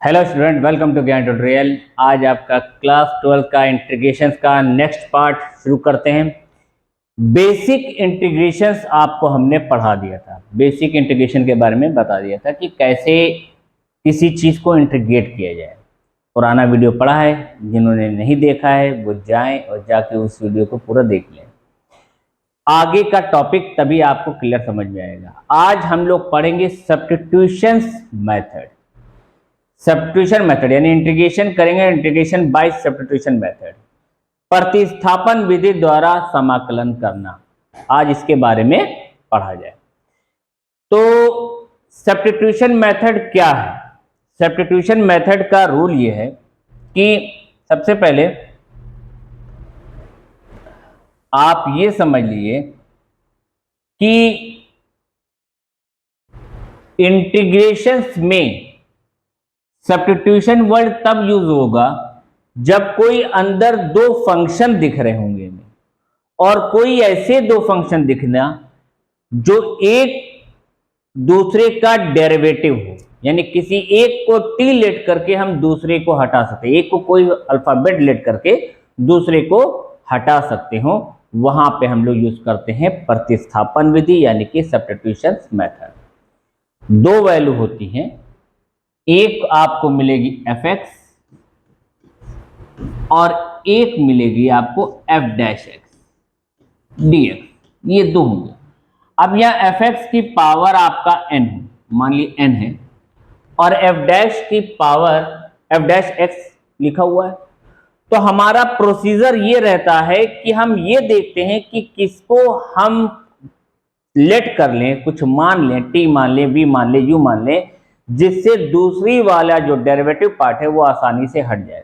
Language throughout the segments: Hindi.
हेलो स्टूडेंट, वेलकम टू ज्ञान ट्यूटोरियल। आज आपका क्लास 12 का इंटीग्रेशंस का नेक्स्ट पार्ट शुरू करते हैं। बेसिक इंटीग्रेशंस आपको हमने पढ़ा दिया था, बेसिक इंटीग्रेशन के बारे में बता दिया था कि कैसे किसी चीज़ को इंटीग्रेट किया जाए। पुराना वीडियो पढ़ा है, जिन्होंने नहीं देखा है वो जाएं और जाके उस वीडियो को पूरा देख लें। आगे का टॉपिक तभी आपको क्लियर समझ में आएगा। आज हम लोग पढ़ेंगे सब्स्टिट्यूशंस मेथड। सब्स्टिट्यूशन मेथड यानी इंटीग्रेशन करेंगे, इंटीग्रेशन बाय सब्स्टिट्यूशन मेथड, प्रतिस्थापन विधि द्वारा समाकलन करना। आज इसके बारे में पढ़ा जाए। तो सब्स्टिट्यूशन मेथड क्या है? सब्स्टिट्यूशन मेथड का रूल ये है कि सबसे पहले आप ये समझ लीजिए कि इंटीग्रेशंस में सब्स्टिट्यूशन वर्ड तब यूज होगा जब कोई अंदर दो फंक्शन दिख रहे होंगे और कोई ऐसे दो फंक्शन दिखना जो एक दूसरे का डेरिवेटिव हो, यानी किसी एक को टी लेट करके हम दूसरे को हटा सकते हैं, एक को कोई अल्फाबेट लेट करके दूसरे को हटा सकते हो, वहां पे हम लोग यूज करते हैं प्रतिस्थापन विधि यानी कि सब्स्टिट्यूशन मेथड। दो वैल्यू होती हैं, एक आपको मिलेगी fx और एक मिलेगी आपको f डैश एक्स dx, ये दो होंगे। अब यहां fx की पावर आपका n है, मान ली n है, और f डैश की पावर f डैश x लिखा हुआ है। तो हमारा प्रोसीजर ये रहता है कि हम ये देखते हैं कि किसको हम लेट कर लें, कुछ मान लें, t मान लें, v मान लें, u मान लें, जिससे दूसरी वाला जो डेरिवेटिव पार्ट है वो आसानी से हट जाए।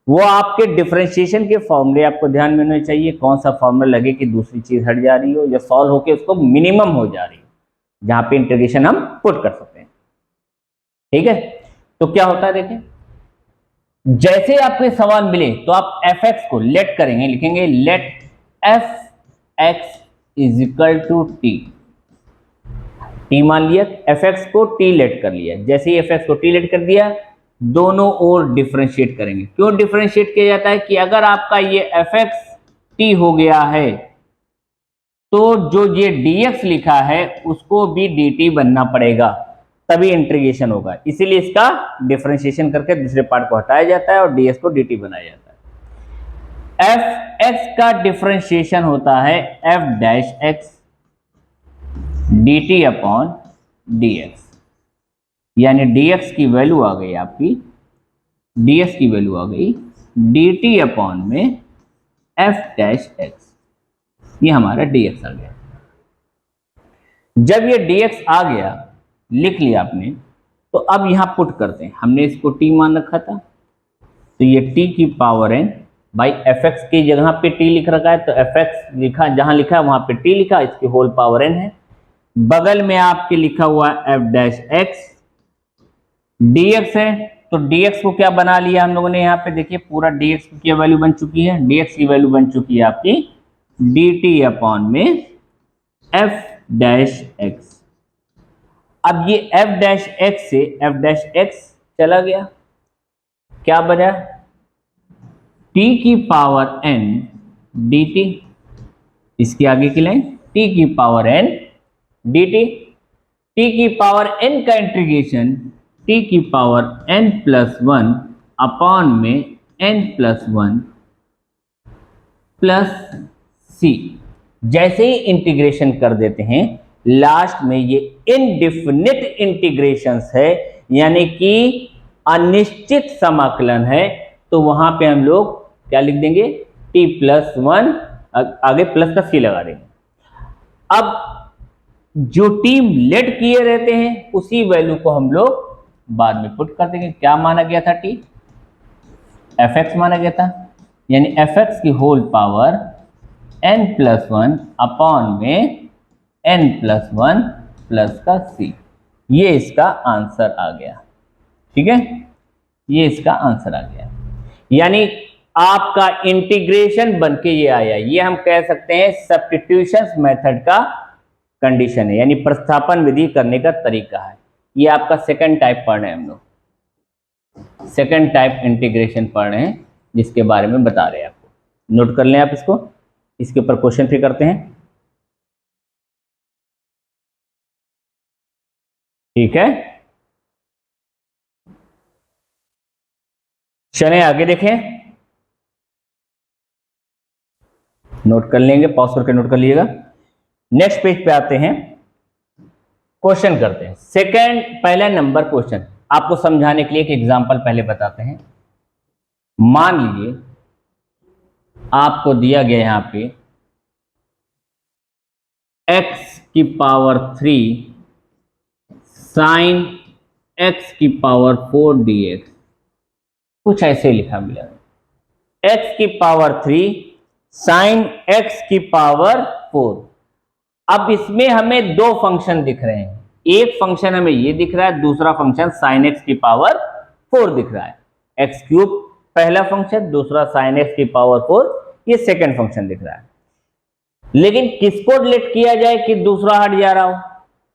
वो आपके डिफरेंशिएशन के फॉर्मूले आपको ध्यान में होने चाहिए, कौन सा फॉर्मूला लगे कि दूसरी चीज हट जा रही हो या सॉल्व होके उसको मिनिमम हो जा रही हो, जहां पे इंटीग्रेशन हम पुट कर सकते हैं। ठीक है, तो क्या होता है देखें, जैसे आपके सवाल मिले तो आप fx को लेट करेंगे, लिखेंगे let fx is equal to t. T मान लिया, fx को टी लेट कर लिया। जैसे ही fx को टी लेट कर दिया, दोनों ओर डिफरेंशिएट करेंगे। क्यों डिफरेंशिएट किया जाता है कि अगर आपका ये fx टी हो गया है तो जो ये dx लिखा है उसको भी dt बनना पड़ेगा, तभी इंटीग्रेशन होगा। इसीलिए इसका डिफरेंशिएशन करके दूसरे पार्ट को हटाया जाता है और ds को dt बनाया जाता है। fx का डिफरेंशिएशन होता है f dash x dt upon dx, यानी dx की वैल्यू आ गई आपकी, dx की वैल्यू आ गई dt अपॉन में f डैश एक्स, ये हमारा dx आ गया। जब ये dx आ गया, लिख लिया आपने, तो अब यहां पुट करते हैं। हमने इसको t मान रखा था, तो ये t की पावर n बाई fx की जगह पे t लिख रखा है, तो fx लिखा, जहां लिखा है वहां पे t लिखा, इसकी होल पावर n है। बगल में आपके लिखा हुआ f डैश एक्स dx है, तो dx को क्या बना लिया हम लोगों ने, यहाँ पे देखिए पूरा dx की क्या वैल्यू बन चुकी है, dx की वैल्यू बन चुकी है आपकी dt अपॉन में f डैश एक्स। अब ये f डैश एक्स से f डैश एक्स चला गया, क्या बचा, t की पावर n dt, इसके आगे की लाइन t की पावर n dt, t की पावर n का इंटीग्रेशन t की power n plus one upon में n plus one plus c। जैसे ही इंटीग्रेशन कर देते हैं, लास्ट में ये इनडिफिनिट इंटीग्रेशंस है, यानी कि अनिश्चित समाकलन है, तो वहां पे हम लोग क्या लिख देंगे, t प्लस वन, आगे प्लस का c लगा देंगे। अब जो टीम लेट किए रहते हैं उसी वैल्यू को हम लोग बाद में पुट कर देंगे। क्या माना गया था, टी fx माना गया था, यानी fx की whole power n plus one upon में n प्लस वन प्लस का c। ये इसका आंसर आ गया। ठीक है, ये इसका आंसर आ गया, यानी आपका इंटीग्रेशन बनके ये आया। ये हम कह सकते हैं सब्स्टिट्यूशन मेथड का कंडीशन है, यानी प्रतिस्थापन विधि करने का तरीका है। ये आपका सेकंड टाइप पढ़ रहे हैं हम लोग। सेकंड टाइप इंटीग्रेशन पढ़ रहे हैं जिसके बारे में बता रहे हैं आपको। नोट कर लें आप इसको, इसके ऊपर क्वेश्चन फिर करते हैं, ठीक है। चलें आगे देखें, नोट कर लेंगे, पॉज करके नोट कर लीजिएगा। नेक्स्ट पेज पे आते हैं, क्वेश्चन करते हैं। सेकंड पहला नंबर क्वेश्चन आपको समझाने के लिए एक एग्जांपल पहले बताते हैं। मान लीजिए आपको दिया गया यहां पे x की पावर 3 साइन x की पावर 4 dx, कुछ ऐसे लिखा मिला, x की पावर 3 साइन x की पावर 4। अब इसमें हमें दो फंक्शन दिख रहे हैं, एक फंक्शन हमें ये दिख रहा है, दूसरा फंक्शन साइन x की पावर 4 दिख रहा है। एक्स क्यूब पहला फंक्शन, दूसरा साइन x की पावर 4 ये सेकंड फंक्शन दिख रहा है। लेकिन किसको डिलीट किया जाए कि दूसरा हट जा रहा हो?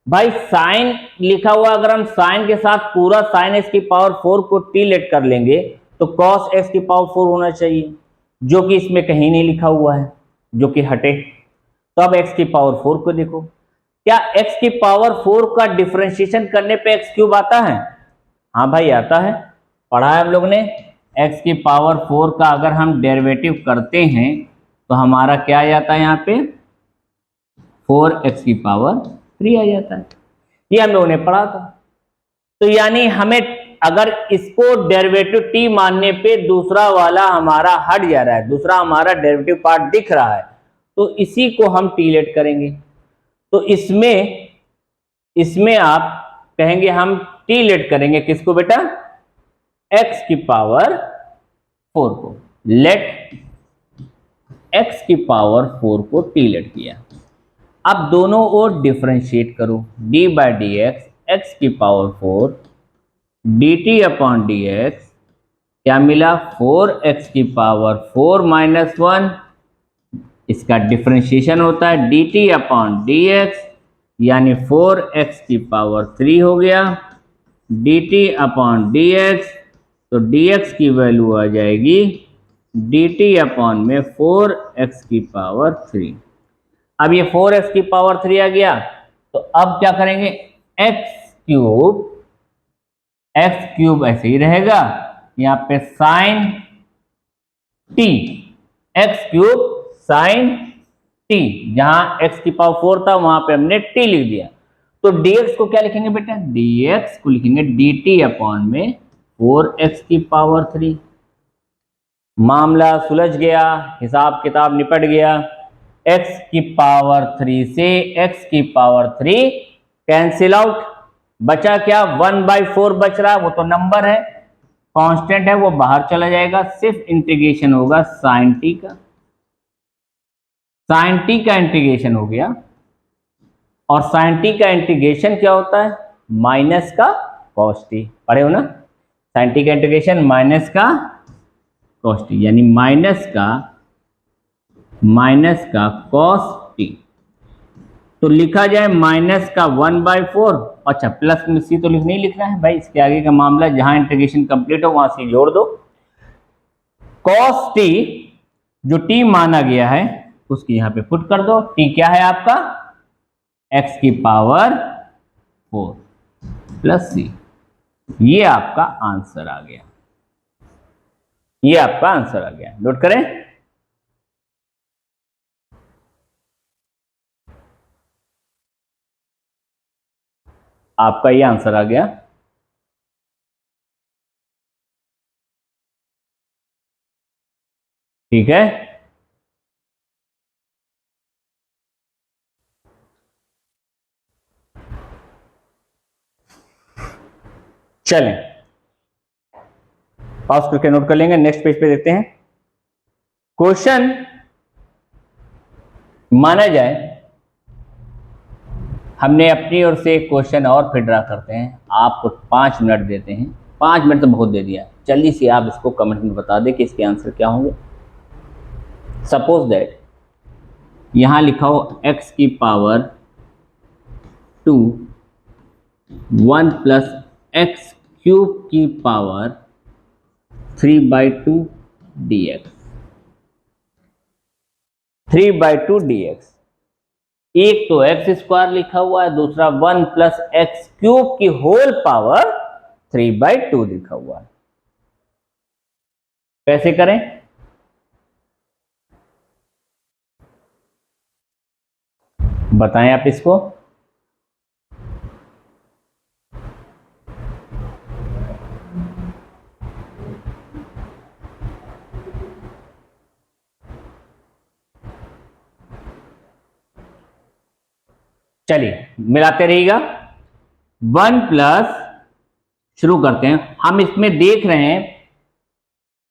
भाई साइन लिखा हुआ, अगर हम साइन के साथ पूरा साइन x की पावर 4 को टी लेट कर लेंगे तो कॉस x की पावर 4 होना चाहिए, जो कि इसमें कहीं नहीं लिखा हुआ है, जो कि हटे। तो अब x की पावर 4 को देखो, क्या x की पावर 4 का डिफरेंशिएशन करने पे x क्यूब आता है? हाँ भाई आता है, पढ़ा है हम लोग ने। x की पावर 4 का अगर हम डेरिवेटिव करते हैं तो हमारा क्या आ जाता है, यहाँ पे 4x की पावर 3 आ जाता है, ये हम लोगों ने पढ़ा था। तो यानी हमें अगर इसको डेरिवेटिव t मानने पे दूसरा वाला हमारा हट जा रहा है, दूसरा हमारा डेरिवेटिव पार्ट दिख रहा है, तो इसी को हम टी लेट करेंगे। तो इसमें आप कहेंगे हम टी लेट करेंगे किसको बेटा? x की पावर 4 को। लेट x की पावर 4 को टी लेट किया। अब दोनों ओर डिफरेंशिएट करो, d by D X, X की power 4 dt upon D X, क्या मिला? 4x की पावर 4 माइनस 1, इसका डिफरेंशिएशन होता है dt अपॉन डी एक्स, यानी 4x की पावर 3 हो गया dt अपॉन डी एक्स। तो dx की वैल्यू आ जाएगी dt अपॉन में 4x की पावर 3। अब ये 4x की पावर 3 आ गया, तो अब क्या करेंगे? x क्यूब ऐसे ही रहेगा, यहाँ पे sine t, x cube sine t, जहां x की पावर 4 था वहां पे हमने t लिख दिया। तो dx को क्या लिखेंगे बेटा? dx को लिखेंगे dt अपॉन में 4x की पावर 3। मामला सुलझ गया, हिसाब किताब निपट गया। x की पावर 3 से x की पावर 3 कैंसिल आउट, बचा क्या? 1/4 बच रहा है, वो तो नंबर है, कांस्टेंट है, वो बाहर चला जाएगा। सिर्फ इंटीग्रेशन होगा साइन टी का, साइन टी का इंटीग्रेशन हो गया। और साइन टी का इंटीग्रेशन क्या होता है? माइनस का कॉस टी, पढ़े हो ना? साइन टी का इंटीग्रेशन माइनस का कॉस टी, यानी माइनस का कॉस टी। तो लिखा जाए माइनस का 1/4, अच्छा प्लस में सी तो नहीं लिखना है भाई, इसके आगे का मामला जहां इंटीग्रेशन कंप्लीट हो वहां सी जोड़ दो। कॉस टी जो टी माना गया है उसकी यहां पे पुट कर दो। टी क्या है आपका? x की पावर 4 प्लस सी, ये आपका आंसर आ गया, ये आपका आंसर आ गया। नोट करें, आपका ये आंसर आ गया। ठीक है, चलें पॉज करके नोट कर लेंगे, नेक्स्ट पेज पे देखते हैं। क्वेश्चन माना जाए हमने अपनी ओर से एक क्वेश्चन और फिर ड्रा करते हैं, आपको 5 मिनट देते हैं। 5 मिनट तो बहुत दे दिया, जल्दी से आप इसको कमेंट में बता दें कि इसके आंसर क्या होंगे। सपोज दैट यहां लिखा हो x की पावर 2 1 प्लस एक्स क्यूब की पावर 3/2 dx, 3/2 dx। एक तो एक्स स्क्वायर लिखा हुआ है, दूसरा 1 प्लस एक्स क्यूब की होल पावर 3/2 लिखा हुआ है। कैसे करें? बताएं आप इसको। चलिए मिलाते रहिएगा। 1 प्लस, शुरू करते हैं। हम इसमें देख रहे हैं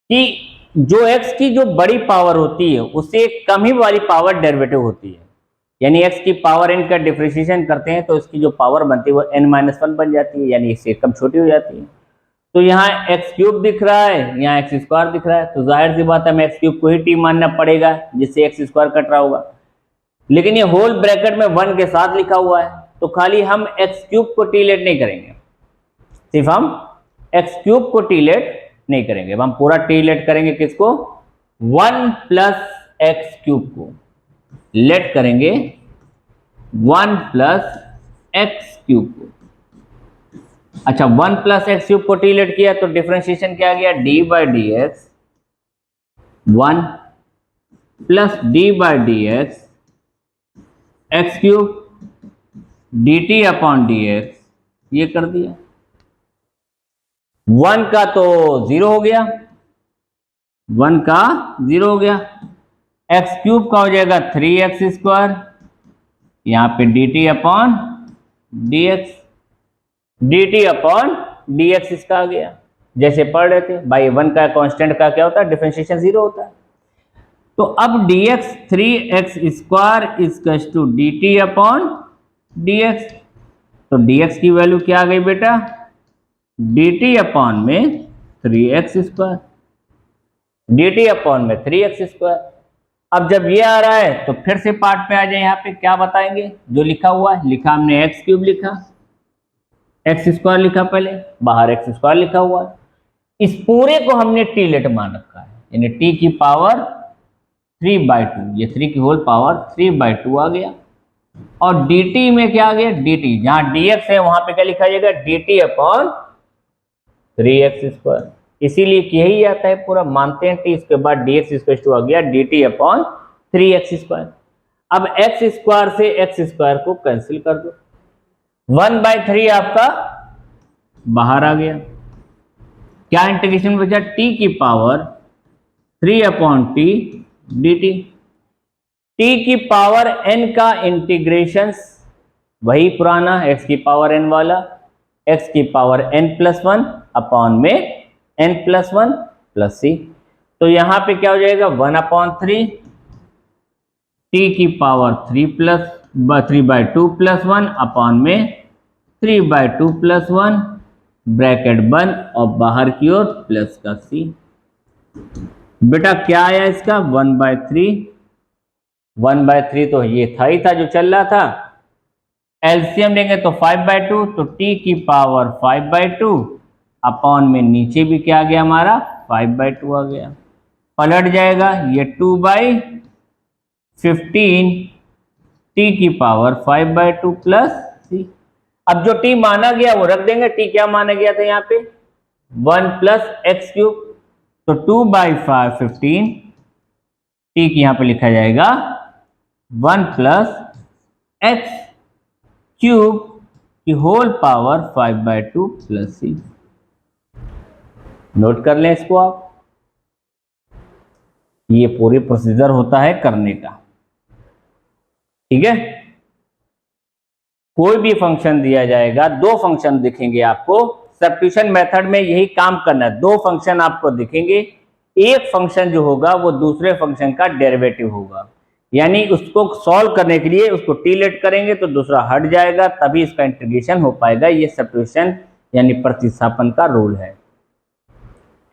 कि जो x की जो बड़ी पावर होती है उससे कम ही वाली पावर डेरिवेटिव होती है। यानी x की पावर n का डिफरेंशिएशन करते हैं तो इसकी जो पावर बनती है वो n-1 बन जाती है, यानी इससे कम छोटी हो जाती है। तो यहाँ एक्स क्यूब दिख रहा है, यहाँ एक्स स्क्वायर दिख रहा है, तो जाहिर सी बात है हमें एक्स क्यूब को ही टी मानना पड़ेगा जिससे एक्स स्क्वायर कट रहा होगा। लेकिन ये होल ब्रैकेट में 1 के साथ लिखा हुआ है, तो खाली हम एक्स क्यूब को टी लेट नहीं करेंगे, सिर्फ हम एक्स क्यूब को टी लेट नहीं करेंगे, हम पूरा टी लेट करेंगे। किसको? 1 प्लस एक्स क्यूब को लेट करेंगे, 1 प्लस एक्स क्यूब को। अच्छा, 1 प्लस एक्स क्यूब को टी लेट किया तो डिफरेंशिएशन क्या आ गया? D by D x, 1 plus D by D X x cube D T upon D x, ये कर दिया। 1 का तो 0 हो गया, 1 का 0 हो गया। एक्स क्यूब का हो जाएगा 3x स्क्वायर, यहां पे D T upon D x, D T upon D x इसका आ गया। जैसे पढ़ रहे थे भाई, 1 का कांस्टेंट का क्या होता है? डिफरेंशिएशन 0 होता है। तो अब dx 3x square equals to d T upon D x, तो dx की वैल्यू क्या आ गई बेटा? डी टी अपॉन में 3x square, D T upon में 3x स्क्वायर। अब जब ये आ रहा है तो फिर से पार्ट पे आ जाए, यहाँ पे क्या बताएंगे? जो लिखा हुआ है, लिखा हमने एक्स क्यूब लिखा, एक्स स्क्वायर लिखा, पहले बाहर एक्स स्क्वायर लिखा हुआ है। इस पूरे को हमने टी लेट मान रखा है, यानी टी की पावर 3/2, ये 3 की होल पावर 3/2 आ गया। और dt में क्या आ गया? dt, जहां dx है वहां पे क्या लिखा जाएगा? dt upon 3x square. इसीलिए यही आता है पूरा, मानते हैं t, इसके बाद dx इक्वल आ गया dt अपॉन 3x स्क्वायर। अब x स्क्वायर से x स्क्वायर को कैंसिल कर दो, 1/3 आपका बाहर आ गया। क्या इंटीग्रेशन बचा? t की power 3 upon T D T. T की पावर n का इंटीग्रेशन वही पुराना x की पावर n वाला, x की पावर n+1 अपॉन में n+1 प्लस c। तो यहां पे क्या हो जाएगा? 1/3 टी की पावर 3/2 प्लस 1 अपॉन में 3/2 प्लस 1 ब्रैकेट बंद और बाहर की ओर प्लस का c। बेटा क्या आया इसका? 1/3, 1/3 तो ये था ही था जो चल रहा था। एलसीएम लेंगे तो 5/2, तो t की पावर 5/2 अपॉन में नीचे भी क्या आ गया हमारा? 5/2 आ गया। पलट जाएगा, ये 2/15 t की पावर 5/2 प्लस c। अब जो t माना गया वो रख देंगे। t क्या माना गया था यहाँ पे? 1 प्लस एक्स क्यूब, तो 2/15 t की यहां पे लिखा जाएगा 1 प्लस एक्स क्यूब की whole power 5/2 plus c। Note कर लें इसको आप, ये पूरी प्रोसीजर होता है करने का, ठीक है। कोई भी फंक्शन दिया जाएगा, दो फंक्शन दिखेंगे आपको, सब्स्टिट्यूशन मेथड में यही काम करना है। दो फंक्शन आपको दिखेंगे, एक फंक्शन जो होगा वो दूसरे फंक्शन का डेरिवेटिव होगा, यानी उसको सॉल्व करने के लिए उसको टी लेट करेंगे तो दूसरा हट जाएगा, तभी इसका इंटीग्रेशन हो पाएगा। ये सब्स्टिट्यूशन यानी प्रतिस्थापन का रूल है,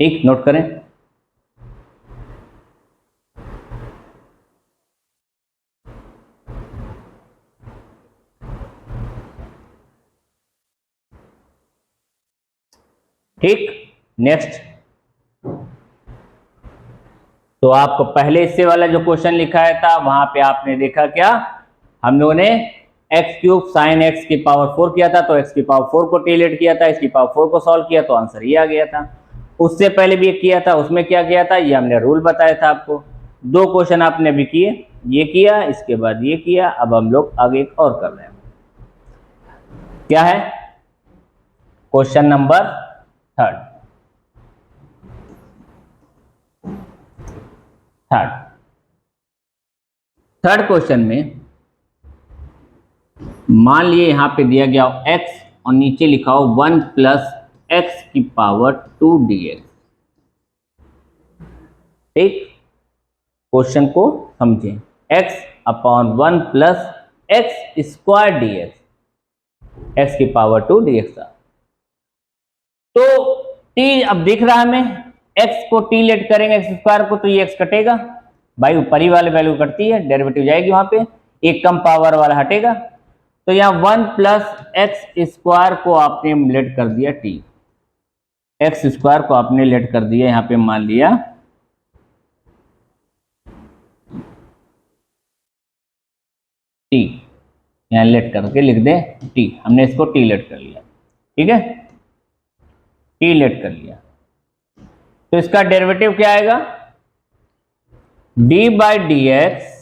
ठीक, नोट करें। ठीक, नेक्स्ट तो आपको पहले हिस्से वाला जो क्वेश्चन लिखा था वहां पे आपने देखा क्या, हम लोगों ने एक्स क्यूब साइन एक्स की पावर 4 किया था, तो एक्स की पावर 4 को टीलेट किया था, इसकी पावर 4 को सॉल्व किया तो आंसर ये आ गया था। उससे पहले भी एक किया था, उसमें क्या किया था, ये हमने रूल बताया था आपको। दो क्वेश्चन आपने भी किए, ये किया, इसके बाद ये किया। अब हम लोग आगे एक और कर रहे हैं, क्या है, question number third. Third question में मान लिए यहां पे दिया गया x और नीचे लिखा हो 1 प्लस एक्स की पावर 2 dx। ठीक, क्वेश्चन को समझें, x upon 1 plus x square dx, x की पावर 2 dx था। तो t अब दिख रहा है हमें, x को t लेट करेंगे एक्स स्क्वायर को तो ये x कटेगा भाई, ऊपर ही वाले वैल्यू कटती है, डेरिवेटिव जाएगी वहां पे, एक कम पावर वाला हटेगा। तो यहाँ 1 प्लस एक्स स्क्वायर को आपने लेट कर दिया t, एक्स स्क्वायर को आपने लेट कर दिया यहाँ पे, मान लिया t, यहाँ लेट करके लिख दे t, हमने इसको t लेट कर लिया, ठीक है, t लेट कर लिया। तो इसका डेरिवेटिव क्या आएगा, d by D x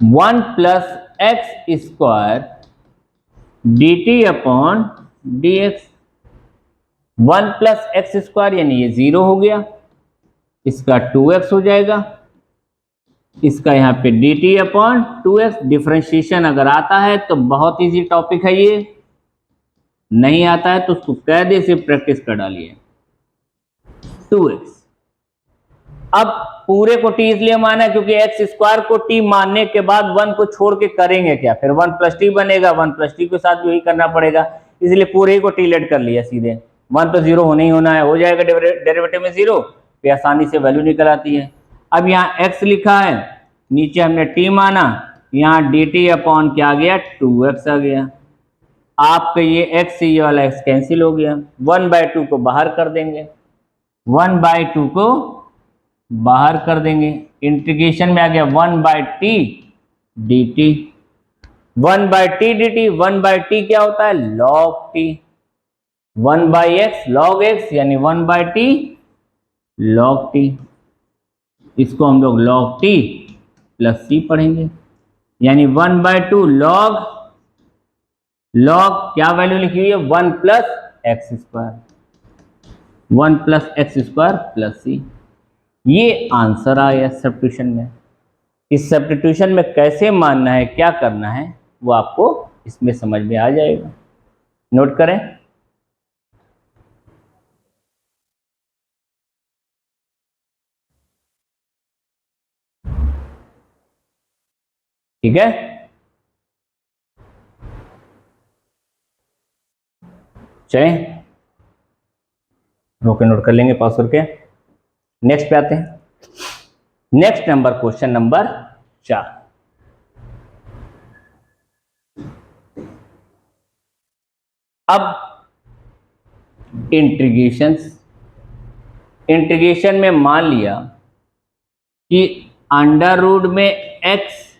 1 plus x square D T upon D x. 1 plus x square यानी ये 0 हो गया, इसका 2x हो जाएगा, इसका यहाँ पे D T upon 2x। Differentiation अगर आता है तो बहुत इजी टॉपिक है ये, नहीं आता है तो उसको कह दे, सिर्फ प्रैक्टिस कर डालिए। 2x, अब पूरे को t इसलिए माना है क्योंकि एक्स स्क्वायर को t मानने के बाद 1 को छोड़ के करेंगे क्या, फिर 1 प्लस टी बनेगा, 1 प्लस टी के साथ भी वही करना पड़ेगा, इसलिए पूरे को t लेट कर लिया सीधे। 1 तो 0 होना ही होना है, हो जाएगा डेरिवेटिव में 0, पे आसानी से वैल्यू निकल आती है। अब यहाँ x लिखा है, नीचे हमने t माना, यहाँ डी टी अपॉन क्या आ गया, 2x आ गया। आपका ये x से ये वाला x कैंसिल हो गया, 1/2 को बाहर कर देंगे, 1/2 को बाहर कर देंगे, इंटीग्रेशन में आ गया 1/t dt, 1/t dt, 1/t क्या होता है, log t, 1/x log x यानी 1/t log t, इसको हम लोग log t प्लस c पढ़ेंगे, यानी 1/2 log क्या वैल्यू लिखी हुई है, 1 plus x square, 1 plus x square plus c। ये आंसर आया सब्स्टिट्यूशन में। इस सब्स्टिट्यूशन में कैसे मानना है, क्या करना है, वो आपको इसमें समझ में आ जाएगा, नोट करें। ठीक है, चलें, रोके नोट कर लेंगे पास करके। नेक्स्ट पे आते हैं, नेक्स्ट नंबर क्वेश्चन नंबर 4। अब इंटीग्रेशन में मान लिया कि अंडर रूट में एक्स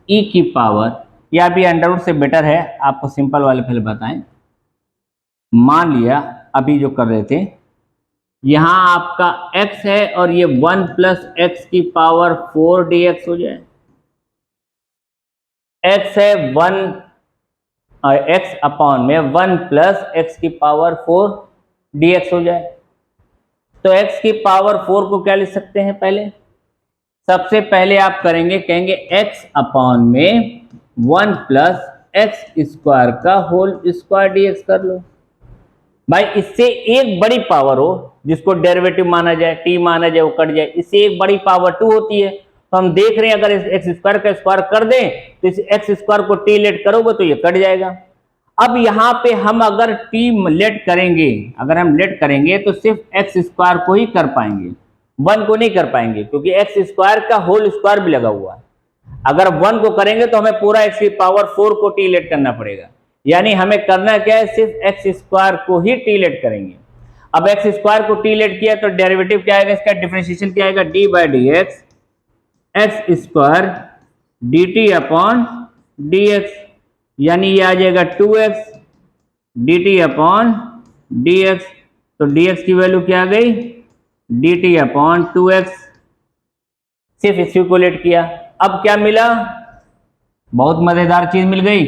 ई की पावर, या भी अंडर रूट से बेटर है, आपको सिंपल वाले पहले बताएं। मान लिया अभी जो कर रहे थे, यहां आपका x है और ये 1 प्लस एक्स की पावर 4 dx हो जाए, x है 1 और x अपॉन में 1 प्लस एक्स की पावर 4 dx हो जाए। तो x की पावर 4 को क्या लिख सकते हैं, पहले सबसे पहले आप करेंगे, कहेंगे x अपॉन में 1 प्लस एक्स स्क्वायर का होल स्क्वायर dx कर लो। भाई इससे एक बड़ी पावर हो जिसको डेरिवेटिव माना जाए, t माना जाए, वो कट जाए, इससे एक बड़ी पावर 2 होती है। तो हम देख रहे हैं अगर एक्स स्क्वायर का स्क्वायर कर दें तो इस एक्स स्क्वायर को t लेट करोगे तो ये कट जाएगा। अब यहाँ पे हम अगर t लेट करेंगे, अगर हम लेट करेंगे तो सिर्फ एक्स स्क्वायर को ही कर पाएंगे, 1 को नहीं कर पाएंगे, क्योंकि एक्स स्क्वायर का होल स्क्वायर भी लगा हुआ है। अगर 1 को करेंगे तो हमें पूरा एक्स की पावर 4 को t लेट करना पड़ेगा, यानी हमें करना क्या है, सिर्फ एक्स स्क्वायर को ही t लेट करेंगे। अब एक्स स्क्वायर को टी लेट किया तो डेरिवेटिव क्या आएगा, इसका डिफरेंशिएशन क्या आएगा, d by D X x square D T upon D X, यानी ये आ जाएगा 2x D T upon D x. तो डी एक्स की वैल्यू क्या आ गई, डी टी अपॉन 2x। सिर्फ इसको इक्वेट किया, अब क्या मिला, बहुत मजेदार चीज मिल गई,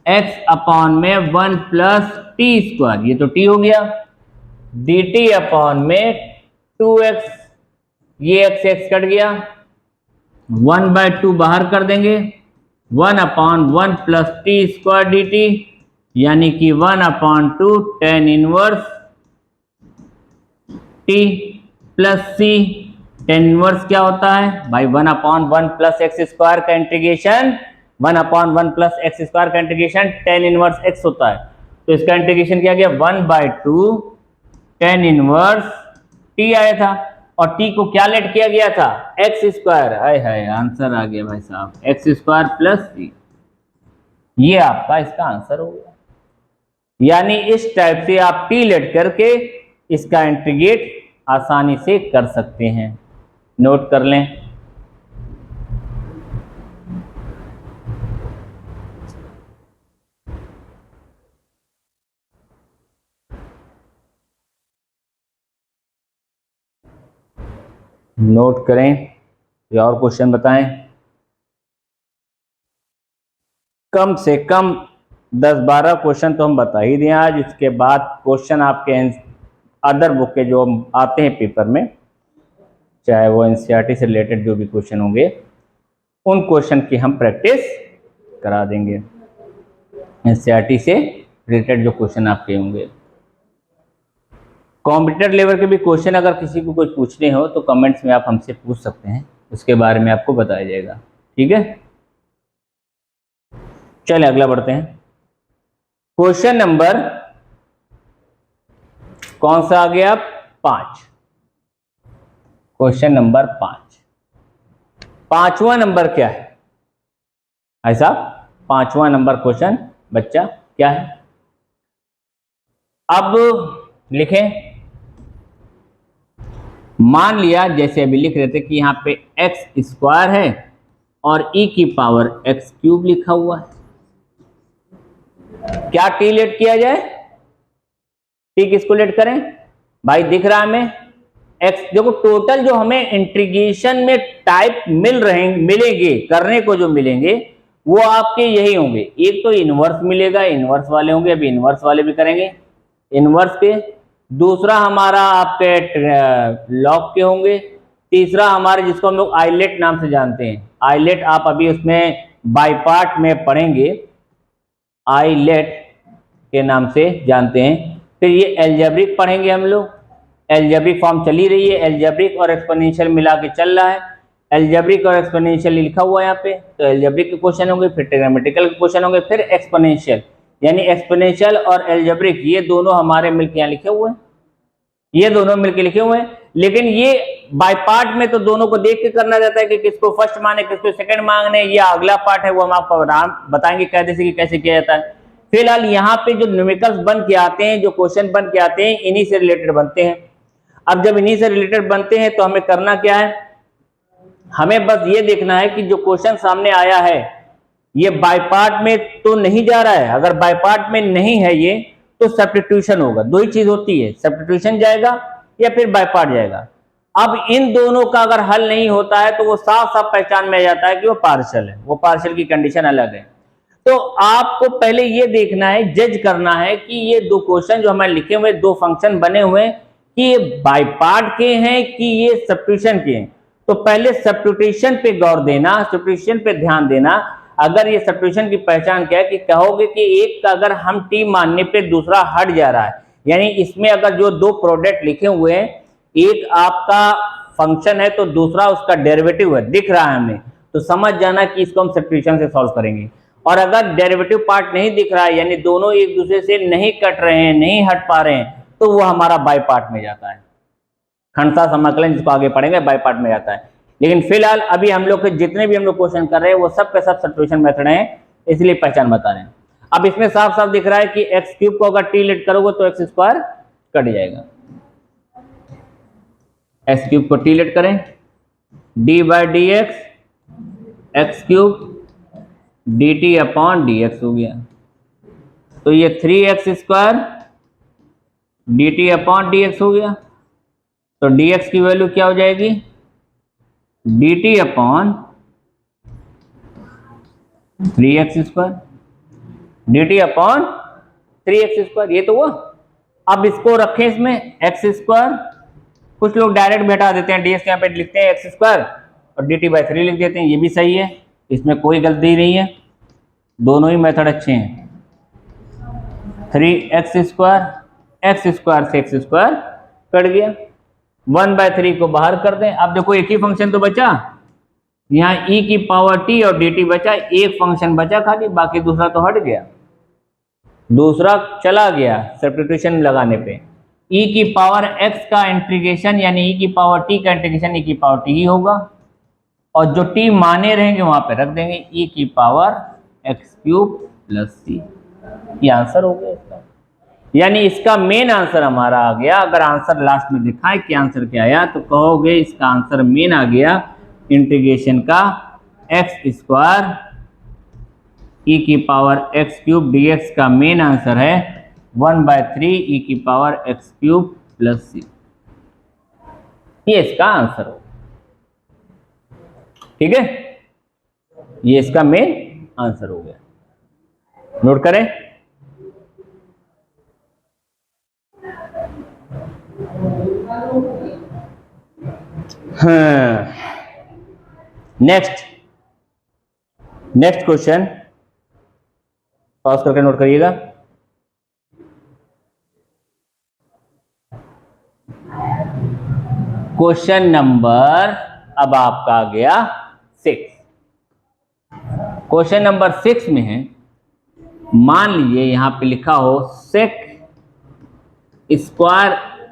x अपॉन में 1 प्लस टी स्क्वायर, ये तो t हो गया, डी टी अपॉन में 2x, ये x कट गया, 1/2 बाहर कर देंगे, 1 upon 1 plus T square D T, यानी कि 1/2 tan इनवर्स टी प्लस सी। tan इनवर्स क्या होता है भाई, 1/1 प्लस एक्स स्क्वायर का इंटीग्रेशन, 1/1 प्लस एक्स स्क्वायर का इंटीग्रेशन tan इनवर्स एक्स होता है। तो इसका इंटीग्रेशन क्या गया, 1/2 tan इनवर्स टी आया था, और टी को क्या लेट किया गया था, एक्स स्क्वायर। हाय हाय, आंसर आ गया भाई साहब, एक्स स्क्वायर प्लस सी, ये आपका इसका आंसर हो गया। यानी इस टाइप से आप टी लेट करके इसका इंटीग्रेट आसानी से कर सकते हैं, नोट कर लें। नोट करें या और क्वेश्चन बताएं। कम से कम 10-12 क्वेश्चन तो हम बता ही दें आज, इसके बाद क्वेश्चन आपके अदर बुक के जो आते हैं पेपर में, चाहे वो एनसीईआरटी से रिलेटेड जो भी क्वेश्चन होंगे, उन क्वेश्चन की हम प्रैक्टिस करा देंगे। एनसीईआरटी से रिलेटेड जो क्वेश्चन आपके होंगे, कॉम्पिटिटर लेवल के भी क्वेश्चन अगर किसी को कुछ पूछने हो तो कमेंट्स में आप हमसे पूछ सकते हैं, उसके बारे में आपको बताया जाएगा, ठीक है। चलिए अगला बढ़ते हैं। क्वेश्चन नंबर कौन सा आ गया, 5। क्वेश्चन नंबर 5, 5वां नंबर क्या है ऐसा, 5वां नंबर क्वेश्चन बच्चा क्या है। अब लिखें, मान लिया जैसे अभी लिख रहे थे कि यहाँ पे एक्स स्क्वायर है और e की पावर एक्स क्यूब लिखा हुआ है, क्या टी लेट किया जाए, टी किसको लेट करें भाई, दिख रहा है हमें एक्स, देखो टोटल जो हमें इंटीग्रेशन में टाइप मिलेंगे करने को, जो मिलेंगे वो आपके यही होंगे, एक तो इनवर्स मिलेगा, इनवर्स वाले होंगे, अभी इनवर्स वाले भी करेंगे इनवर्स के, दूसरा हमारा आपके लॉग के होंगे, तीसरा हमारे जिसको हम लोग आइलेट नाम से जानते हैं, आइलेट आप अभी उसमें बाय पार्ट में पढ़ेंगे, आइलेट के नाम से जानते हैं। फिर ये एल्जेब्रिक पढ़ेंगे हम लोग, एल्जेब्रिक फॉर्म चली रही है, एल्जेब्रिक और एक्सपोनेंशियल मिला के चल रहा है, एल्जेब्रिक और एक्सपोनेंशियल लिखा हुआ है यहाँ पे, तो एल्जेब्रिक के क्वेश्चन होंगे, फिर ट्रिग्नोमेट्रिकल के क्वेश्चन होंगे, फिर एक्सपोनेंशियल, यानी एक्सपोनेंशियल और एल्जेब्रिक ये दोनों हमारे मिलकर यहाँ लिखे हुए हैं, ये दोनों मिलकर लिखे हुए हैं। लेकिन ये बाय पार्ट में तो दोनों को देख के करना रहता है कि किसको फर्स्ट माने किसको सेकंड मांगने, ये अगला पार्ट है वो हम आपको बताएंगे कायदे से कि कैसे किया जाता है। फिलहाल यहाँ पे जो न्यूमेरिकल्स बन के आते हैं, जो क्वेश्चन बन के आते हैं, इन्हीं से रिलेटेड बनते हैं। अब जब इन्हीं से रिलेटेड बनते हैं तो हमें करना क्या है, हमें बस ये देखना है कि जो क्वेश्चन सामने आया है ये बाय पार्ट में तो नहीं जा रहा है, अगर बाय पार्ट में नहीं है ये तो सब्स्टिट्यूशन होगा, दो ही चीज होती है, सब्स्टिट्यूशन जाएगा या फिर बाय पार्ट जाएगा। अब इन दोनों का अगर हल नहीं होता है तो वो साफ साफ पहचान में आ जाता है कि वो पार्शियल है, वो पार्शियल की कंडीशन अलग है। तो आपको पहले ये देखना है, जज करना है कि ये दो क्वेश्चन जो हमारे लिखे हुए, दो फंक्शन बने हुए हैं, कि ये बाय पार्ट के हैं कि ये सब्स्टिट्यूशन के हैं। तो पहले सब्स्टिट्यूशन पे गौर देना, सब्स्टिट्यूशन पे ध्यान देना। अगर ये सब्स्टिट्यूशन की पहचान क्या है कि कहोगे कि एक का अगर हम टी मानने पे दूसरा हट जा रहा है, यानी इसमें अगर जो दो प्रोडक्ट लिखे हुए हैं, एक आपका फंक्शन है तो दूसरा उसका डेरिवेटिव है, दिख रहा है हमें, तो समझ जाना कि इसको हम सब्स्टिट्यूशन से सॉल्व करेंगे। और अगर डेरिवेटिव पार्ट नहीं दिख रहा है, यानी दोनों एक दूसरे से नहीं कट रहे हैं, नहीं हट पा रहे हैं, तो वो हमारा बाय पार्ट में जाता है, खंडसा समाकलन जिसको आगे पढ़ेंगे बाय पार्ट में जाता है। लेकिन फिलहाल अभी हम लोग के जितने भी हम लोग क्वेश्चन कर रहे हैं वो सब के सब सब्स्टिट्यूशन मेथड हैं, इसलिए पहचान बता रहे हैं। अब इसमें साफ साफ दिख रहा है कि एक्स क्यूब को अगर टी लेट करोगे तो एक्स स्क्वायर कट जाएगा, एक्स क्यूब को टी लेट करें, D by D x cube D T upon D x हो गया। तो ये 3x² D T upon D x हो गया। तो डी एक्स की वैल्यू क्या हो जाएगी, d T upon 3x², D T upon 3x², ये तो हुआ। अब इसको रखें इसमें x², कुछ लोग डायरेक्ट बैठा देते हैं, dx यहाँ पे लिखते हैं x² और dt बाई 3 लिख देते हैं, ये भी सही है, इसमें कोई गलती नहीं है, दोनों ही मेथड अच्छे हैं। 3x² से x² कट गया, 1/3 को बाहर कर दें। अब देखो एक ही फंक्शन तो बचा, यहाँ e की पावर t और dt बचा, एक फंक्शन बचा खाली, बाकी दूसरा तो हट गया, दूसरा चला गया सब्स्टिट्यूशन लगाने पे। e की पावर x का इंटीग्रेशन यानी e की पावर t का इंटीग्रेशन e की पावर t ही होगा, और जो t माने रहेंगे वहां पे रख देंगे, e की पावर x³ प्लस c। ये आंसर हो गया इसका, यानी इसका मेन आंसर हमारा आ गया। अगर आंसर लास्ट में दिखाए कि आंसर क्या आया तो कहोगे इसका आंसर मेन आ गया इंटीग्रेशन का x² e की पावर x³ dx का मेन आंसर है 1/3 e की पावर x³ प्लस c। ये इसका आंसर हो, ठीक है, ये इसका मेन आंसर हो गया। नोट करें। हाँ, नेक्स्ट क्वेश्चन पॉज करके नोट करिएगा। क्वेश्चन नंबर अब आपका आ गया 6। क्वेश्चन नंबर 6 में है, मान लीजिए यहां पे लिखा हो sec²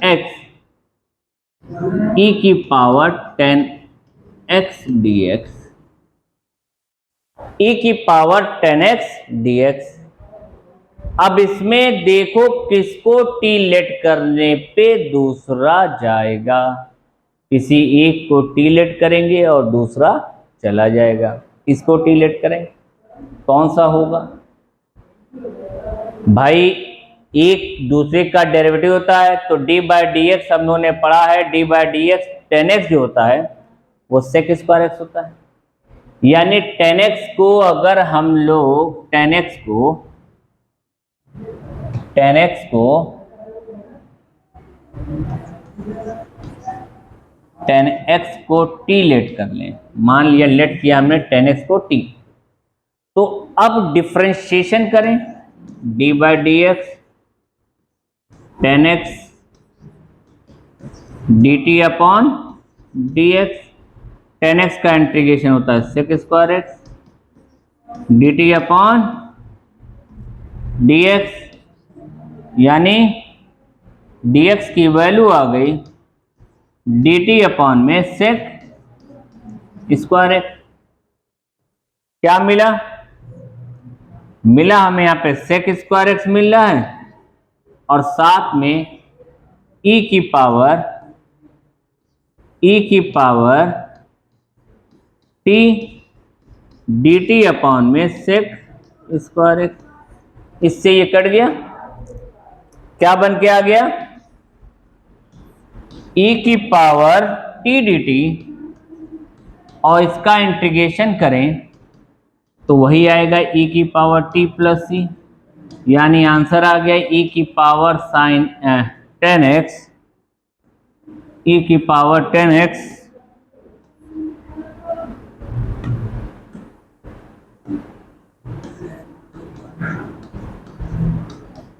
x e की पावर 10x dx, e की पावर 10x dx। अब इसमें देखो किसको टी लेट करने पे दूसरा जाएगा, किसी एक को टी लेट करेंगे और दूसरा चला जाएगा, इसको टी लेट करें, कौन सा होगा भाई? एक दूसरे का डेरिवेटिव होता है तो डी बाई डी एक्स हम लोगों ने पढ़ा है, D by D x 10x जो होता है वो sec² x होता है, यानी 10x को अगर हम लोग 10x को t लेट कर लें, मान लिया लेट किया हमने 10x को t, तो अब डिफरेंशिएशन करें d by D x 10x dt upon dx, 10x का इंटीग्रेशन होता है sec² x dt upon dx, यानी dx की वैल्यू आ गई dt अपॉन में sec² x। क्या मिला हमें यहाँ पे sec² x मिल रहा है और साथ में e की पावर t dt अपॉन में sec² x। इससे ये कट गया, क्या बन के आ गया, e की पावर t dt, और इसका इंटीग्रेशन करें तो वही आएगा e की पावर t प्लस c, यानी आंसर आ गया e की पावर साइन 10x, e की पावर 10x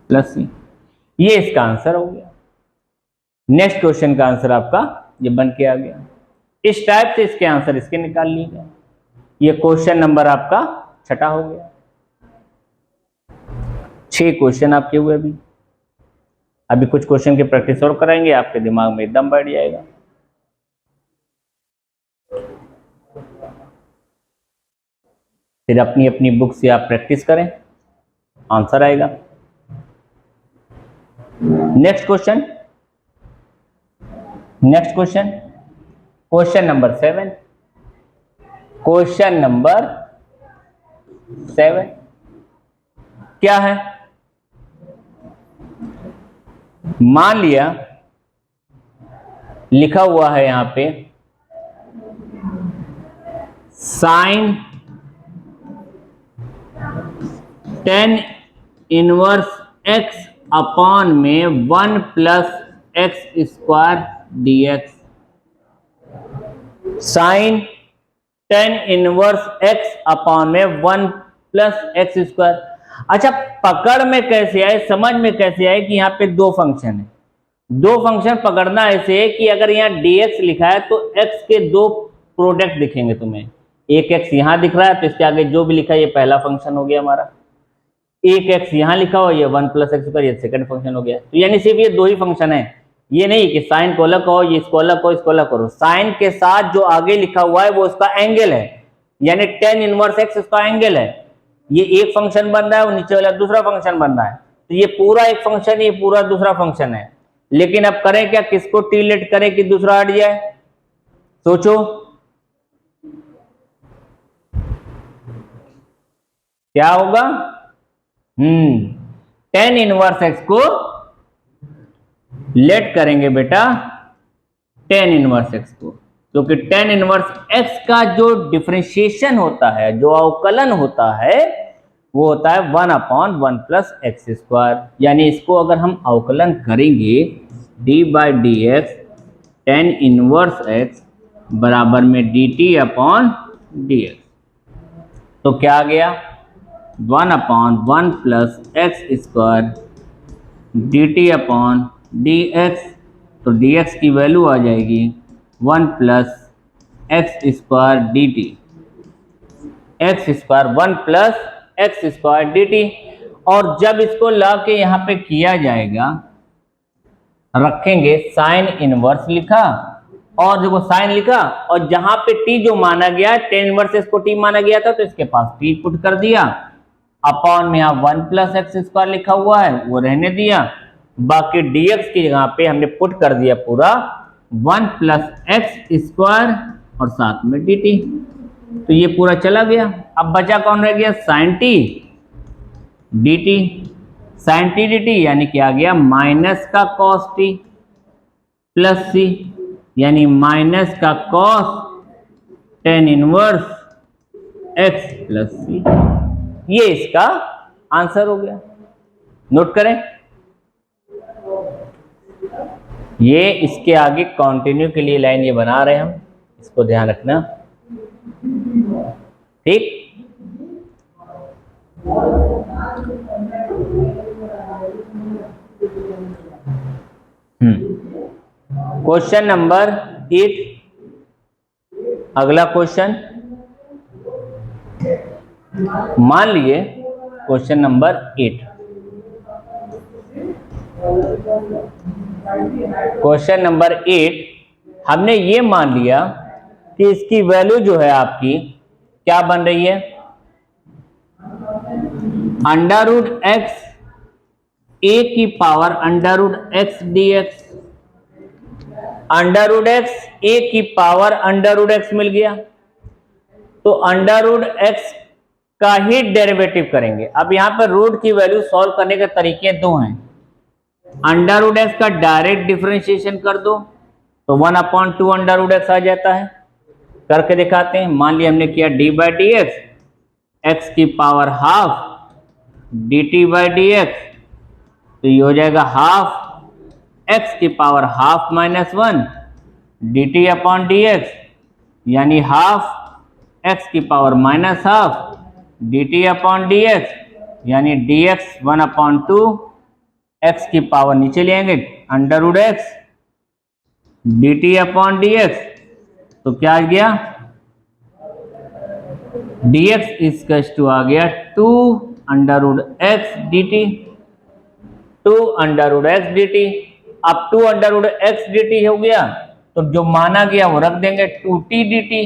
प्लस c। ये इसका आंसर हो गया। नेक्स्ट क्वेश्चन का आंसर आपका ये बन के आ गया। इस टाइप से इसके आंसर इसके निकाल लिए गए। ये क्वेश्चन नंबर आपका 6 हो गया। 6 क्वेश्चन आपके हुए। अभी कुछ क्वेश्चन की प्रैक्टिस और कराएंगे, आपके दिमाग में एकदम बैठ जाएगा। फिर अपनी अपनी बुक से आप प्रैक्टिस करें, आंसर आएगा। Next question question number 7, question number 7 क्या है? मान लिया लिखा हुआ है यहां पे sine tan inverse x upon में 1 plus x square d x. Sine tan inverse x upon में 1 प्लस एक्स स्क्वायर। अच्छा, पकड़ में कैसे आए, समझ में कैसे आए कि यहाँ पे दो फंक्शन है। दो फंक्शन पकड़ना ऐसे है कि अगर यहाँ dx लिखा है तो x के दो प्रोडक्ट दिखेंगे तुम्हें। एक x यहाँ दिख रहा है तो इसके आगे जो भी लिखा है ये पहला फंक्शन हो गया हमारा। एक x यहाँ लिखा हुआ ये 1 प्लस एक्स स्क्वायर ये सेकंड फंक्शन हो गया। तो यानी सिर्फ ये दो ही फंक्शन है, ये नहीं कि साइन को अलग कहो, ये इसको अलग कहो, इसको अलग करो। साइन के साथ जो आगे लिखा हुआ है वो उसका एंगल है, यानी टेन इनवर्स एक्स उसका एंगल है। ये एक फंक्शन बन रहा है और नीचे वाला दूसरा फंक्शन बन रहा है। तो ये पूरा एक फंक्शन, ये पूरा दूसरा फंक्शन है। लेकिन अब करें क्या, किसको टी लेट करें कि दूसरा हट जाए? सोचो क्या होगा। टेन इनवर्स एक्स को लेट करेंगे बेटा टेन इनवर्स एक्स को, क्योंकि टेन इनवर्स एक्स का जो डिफरेंशिएशन होता है, जो अवकलन होता है, वो होता है 1 अपॉन 1 प्लस एक्स स्क्वायर। यानी इसको अगर हम अवकलन करेंगे D by D x ten inverse x बराबर में D T upon D x, तो क्या आ गया 1 upon 1 plus x square D T upon D x. तो डी एक्स की वैल्यू आ जाएगी 1 plus x square D T, x square 1 plus x square D T. और जब इसको ला के यहाँ पे किया जाएगा, रखेंगे साइन इनवर्स लिखा और देखो साइन लिखा और जहां पे टी जो माना गया टेन इनवर्स इसको टी माना गया था तो इसके पास टी पुट कर दिया, अपॉन में यहाँ 1 प्लस एक्स स्क्वायर लिखा हुआ है वो रहने दिया, बाकी dx की जगह पे हमने पुट कर दिया पूरा 1 प्लस एक्स स्क्वायर और साथ में dt। तो ये पूरा चला गया। अब बचा कौन रह गया, sine t dt। Sine t dt यानी क्या आ गया माइनस का कॉस टी प्लस सी, यानी माइनस का cos tan inverse X plus C. ये इसका आंसर हो गया। नोट करें, ये इसके आगे कंटिन्यू के लिए लाइन ये बना रहे हैं हम, इसको ध्यान रखना, ठीक। क्वेश्चन नंबर 8, अगला क्वेश्चन मान लिए क्वेश्चन नंबर 8। क्वेश्चन नंबर 8 हमने ये मान लिया कि इसकी वैल्यू जो है आपकी क्या बन रही है, अंडर रूट एक्स ए की power under root x D x. Under root X e की पावर अंडर रूट एक्स मिल गया, तो अंडर रूट एक्स का ही डेरिवेटिव करेंगे। अब यहां पर रूट की वैल्यू सॉल्व करने के तरीके दो हैं। अंडर रूट एक्स का डायरेक्ट डिफरेंशिएशन कर दो तो 1 अपॉन 2 अंडर रूट एक्स आ जाता है। करके दिखाते हैं। मान लिया हमने किया D by D X X की power half D T by D x, तो ये हो जाएगा हाफ एक्स की power half minus 1 D T upon D X, यानी हाफ एक्स की power minus half D T upon D X, यानी डी एक्स 1 अपॉन 2 एक्स की पावर नीचे ले आएंगे under root x D T upon D x, तो क्या आ गया डी एक्स इज टू आ गया 2 under root x D t, 2 under root x D t. अब 2 under root x D t हो गया तो जो माना गया वो रख देंगे 2t d t,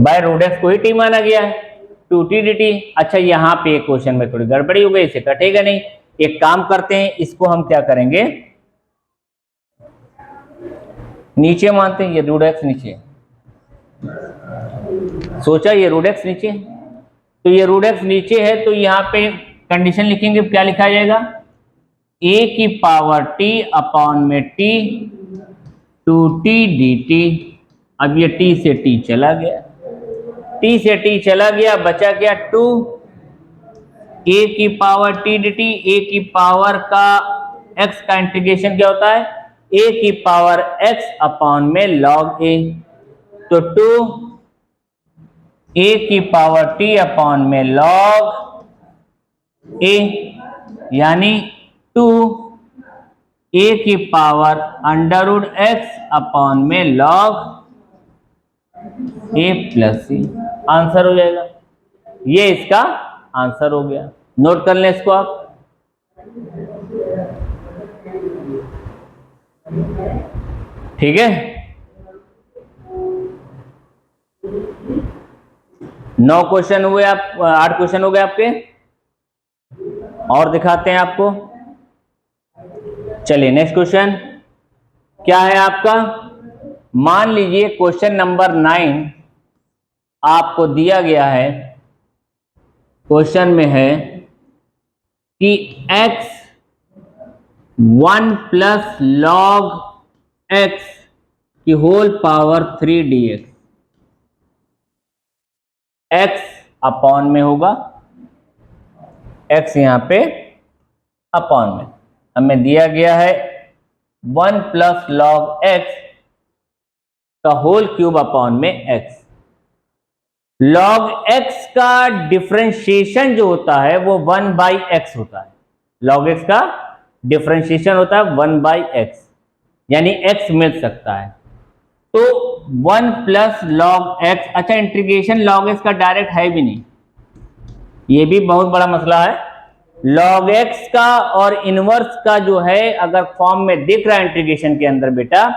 by root x को ही टी माना गया है 2t डी टी। अच्छा, यहाँ पे क्वेश्चन में थोड़ी गड़बड़ी हो गई, इसे कटेगा नहीं। एक काम करते हैं, इसको हम क्या करेंगे, नीचे मानते हैं, ये रूट एक्स नीचे है। सोचा ये रूट एक्स नीचे है, तो ये रूट एक्स नीचे है, तो यहाँ पे कंडीशन लिखेंगे, क्या लिखा जाएगा, a की पावर t अपॉन में t 2t dt। अब ये t से t चला गया, t से t चला गया, बचा क्या 2 a की पावर t dt। a की पावर का x का इंटीग्रेशन क्या होता है, a की पावर x अपॉन में log a। तो 2 a की पावर t अपॉन में log a, यानी 2 a की power under root x upon में log a plus c. Answer हो जाएगा, ये इसका आंसर हो गया। नोट कर लें इसको आप। ठीक है, 9 क्वेश्चन हुए, आप 8 क्वेश्चन हो गए आपके, और दिखाते हैं आपको। चलिए नेक्स्ट क्वेश्चन क्या है आपका, मान लीजिए क्वेश्चन नंबर 9 आपको दिया गया है। क्वेश्चन में है कि x 1 प्लस लॉग x की whole power 3 dx, x upon में होगा, x यहां पे अपॉन में हमें दिया गया है 1 प्लस लॉग x का होल क्यूब अपॉन में x। लॉग x का डिफरेंशिएशन जो होता है वो 1 बाई एक्स होता है। लॉग x का डिफरेंशिएशन होता है 1 बाई एक्स, यानी x मिल सकता है। तो 1 प्लस लॉग x, अच्छा इंटीग्रेशन लॉग x का डायरेक्ट है भी नहीं, ये भी बहुत बड़ा मसला है। लॉग x का और इनवर्स का जो है अगर फॉर्म में दिख रहा है इंटीग्रेशन के अंदर बेटा,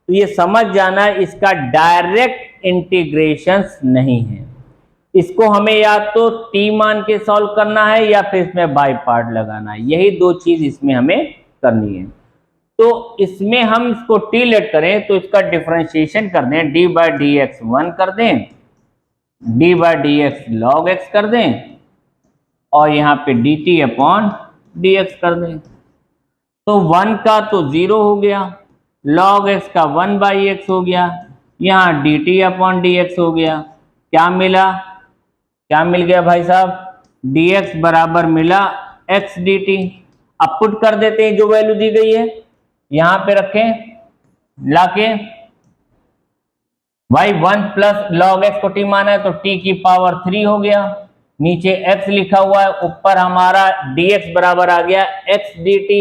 तो ये समझ जाना इसका डायरेक्ट इंटीग्रेशन नहीं है। इसको हमें या तो t मान के सॉल्व करना है या फिर इसमें बाई पार्ट लगाना है, यही दो चीज इसमें हमें करनी है। तो इसमें हम इसको t लेट करें तो इसका डिफरेंशिएशन कर दें, d बाई डी एक्स 1 कर दें, d by D x log x कर दें, और यहाँ पे dt अपॉन डी एक्स कर दें। तो 1 का तो 0 हो गया, log x का 1 बाई एक्स हो गया, यहाँ dt अपॉन डी एक्स हो गया। क्या मिला, क्या मिल गया भाई साहब, dx बराबर मिला x dt। अब पुट कर देते हैं जो वैल्यू दी गई है, यहां पे रखें लाके, भाई 1 प्लस लॉग x को t माना है तो t की पावर 3 हो गया, नीचे x लिखा हुआ है, ऊपर हमारा dx बराबर आ गया x dt।